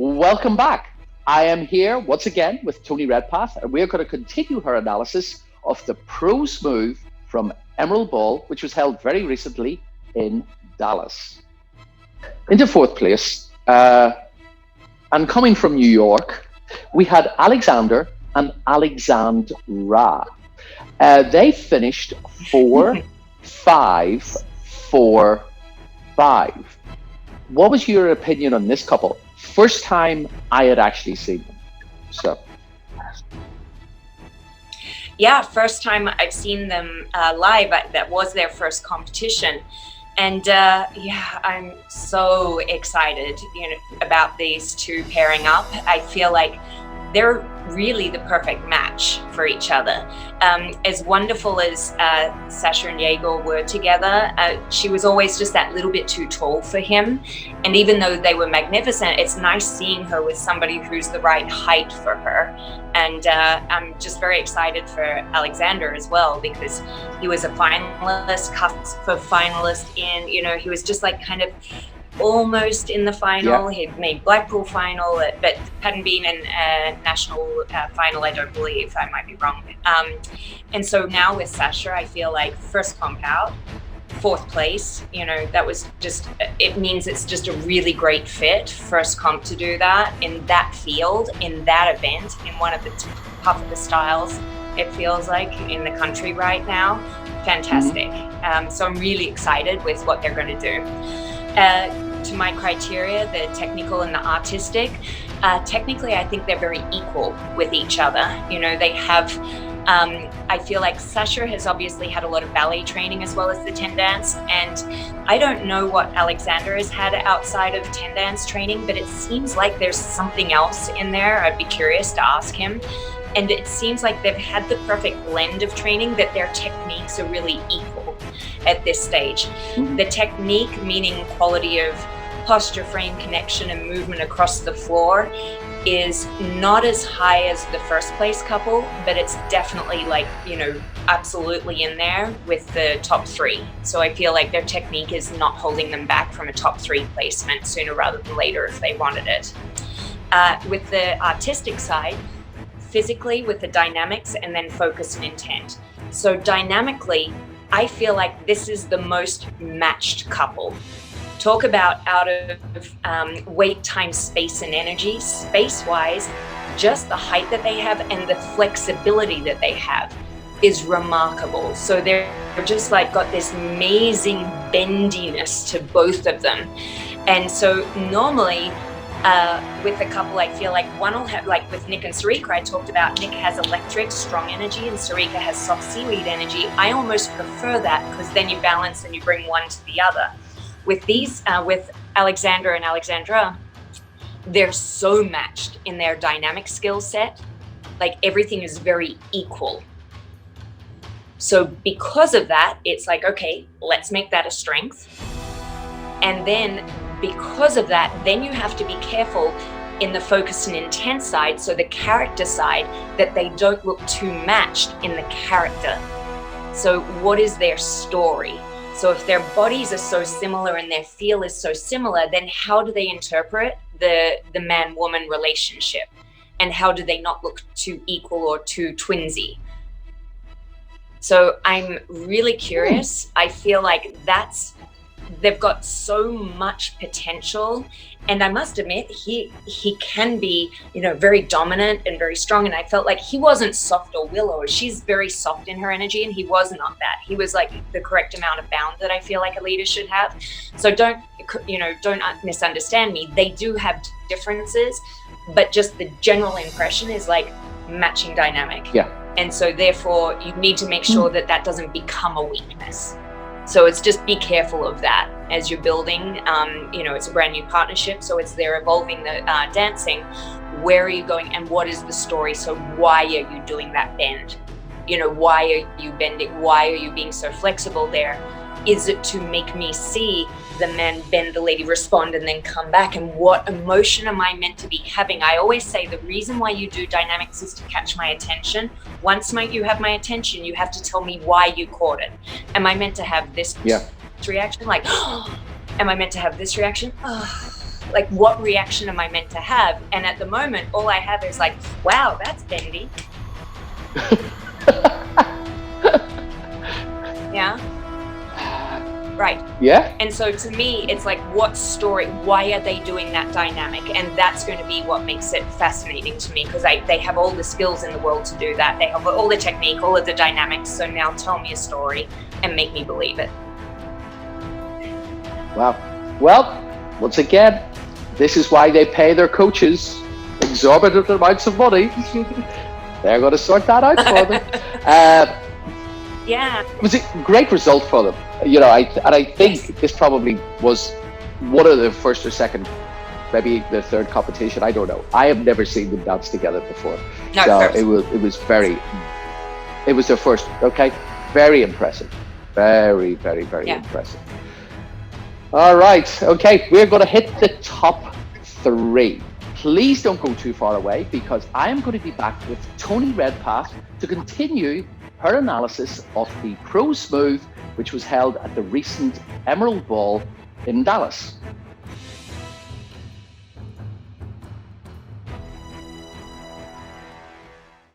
Welcome back. I am here once again with Tony Redpath, and we're going to continue her analysis of the pros move from Emerald Ball, which was held very recently in Dallas. Into fourth place, and coming from New York, we had Aleksandr and Alexandra. They finished 4-5-4-5. What was your opinion on this couple? First time I had actually seen them. So. Yeah, first time I've seen them live. That was their first competition. And I'm so excited, about these two pairing up. I feel like they're really the perfect match for each other. As wonderful as Sasha and Yegor were together, she was always just that little bit too tall for him. And even though they were magnificent, it's nice seeing her with somebody who's the right height for her. And I'm just very excited for Alexander as well, because he was a finalist, cusp of finalist in, he was just like kind of almost in the final. He'd made Blackpool final, but hadn't been in a national final, I don't believe. I might be wrong. And so now with Sasha, I feel like first comp out, fourth place, that was just, it means it's just a really great fit, first comp to do that in that field, in that event, in one of the toughest styles, it feels like, in the country right now. Fantastic. So I'm really excited with what they're going to do. To my criteria, the technical and the artistic, technically I think they're very equal with each other. They have, I feel like Sasha has obviously had a lot of ballet training as well as the 10 dance, and I don't know what Alexander has had outside of 10 dance training, but it seems like there's something else in there. I'd be curious to ask him. And it seems like they've had the perfect blend of training, that their techniques are really equal at this stage. The technique, meaning quality of posture, frame, connection, and movement across the floor, is not as high as the first place couple, but it's definitely absolutely in there with the top three. So I feel like their technique is not holding them back from a top three placement sooner rather than later if they wanted it. With the artistic side, physically with the dynamics, and then focus and intent. So dynamically, I feel like this is the most matched couple. Talk about out of weight, time, space, and energy. Space-wise, just the height that they have and the flexibility that they have is remarkable. So they're just got this amazing bendiness to both of them. And so normally, with a couple, I feel like one will have, with Nick and Sarika, I talked about Nick has electric, strong energy, and Sarika has soft seaweed energy. I almost prefer that, because then you balance and you bring one to the other. With these, with Alexander and Alexandra, they're so matched in their dynamic skill set. Everything is very equal. So because of that, it's okay, let's make that a strength. And then because of that, then you have to be careful in the focus and intent side, so the character side, that they don't look too matched in the character. So what is their story? So if their bodies are so similar and their feel is so similar, then how do they interpret the man-woman relationship? And how do they not look too equal or too twinsy? So I'm really curious. I feel like they've got so much potential, and I must admit he can be very dominant and very strong, and I felt like he wasn't soft or willow. She's very soft in her energy, and he was not that. He was the correct amount of bound that I feel like a leader should have. So don't misunderstand me. They do have differences, but just the general impression is matching dynamic. And so therefore you need to make sure that doesn't become a weakness. So it's just be careful of that as you're building. It's a brand new partnership, so they're evolving the dancing. Where are you going, and what is the story? So why are you doing that bend? Why are you bending? Why are you being so flexible there? Is it to make me see the man bend, the lady respond, and then come back? And what emotion am I meant to be having? I always say the reason why you do dynamics is to catch my attention. Once you have my attention, you have to tell me why you caught it. Am I meant to have this reaction? Am I meant to have this reaction? like, what reaction am I meant to have? And at the moment, all I have is like, wow, that's bendy. Yeah. Right. Yeah. And so to me, it's like, what story, why are they doing that dynamic? And that's going to be what makes it fascinating to me, because they have all the skills in the world to do that. They have all the technique, all of the dynamics. So now tell me a story and make me believe it. Wow. Well, once again, this is why they pay their coaches exorbitant amounts of money. They're going to sort that out for them. Yeah. It was a great result for them. You know, I think this probably was one of the first or second, maybe the third competition. I don't know. I have never seen them dance together before. No, so first. it was their first. Okay, very impressive. Very, very, very impressive. All right. Okay, we're going to hit the top 3. Please don't go too far away, because I am going to be back with Tony Redpath to continue her analysis of the Pro Smooth, which was held at the recent Emerald Ball in Dallas.